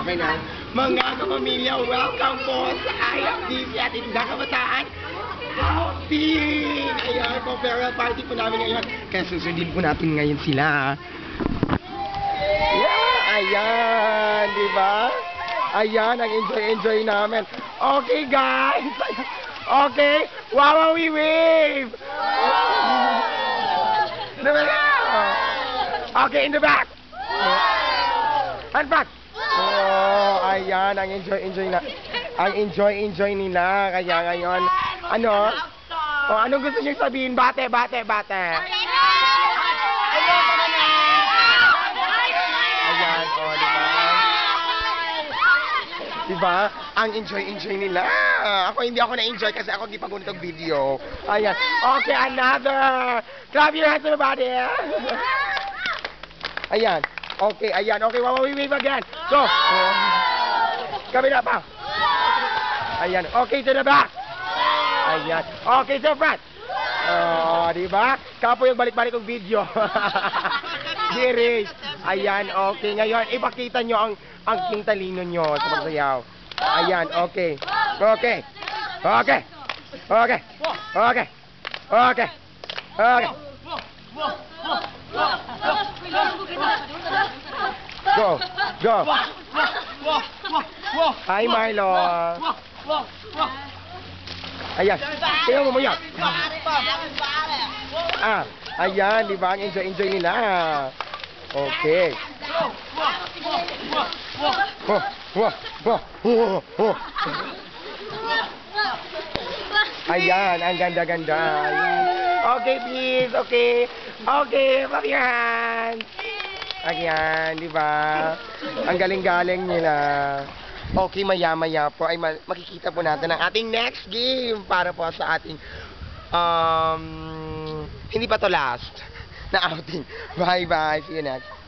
Okay na. Mga kapamilya, welcome po sa IFDC at Indang Kabataan Outing! Ayan po, farewell party po namin ngayon. Kaya susundin po natin ngayon sila. Yeah, ayan, di ba? Ayan, ang enjoy namin. Okay, guys. Okay, wow, we wave. Okay, in the back. And back. Oh, ayan, ang enjoy na. Ang enjoy nila. Kaya ngayon, ano? Oh, anong gusto niyo sabihin? Bate. Ayan, oh, diba? Ang enjoy nila. Hindi ako na-enjoy kasi ako di pag-unitog video. Ayan. Okay, another. Clap your hands everybody. Ayan. Okay, ayan. Okay, we wave again. So, kabila pa. Ayan. Okay, to the back. Ayan. Okay, to the front. Oh, diba? Kapo yung balik-balik ng video. Diris. Ayan, okay. Ngayon, ipakita nyo ang talino nyo sa pagsayaw. Ayan, okay. Okay. Go. Hi, Milo. Ayan. Tingnan mo yan. Ayan, di ba? Ang enjoy nila. Okay. Ayan, ang ganda-ganda. Okay, please. Okay, clap your hands. Ayan, di ba? Ang galing-galing nila. Okay, maya-maya po ay makikita po natin ang ating next game para po sa ating hindi pa to last na outing. Bye-bye. See you next.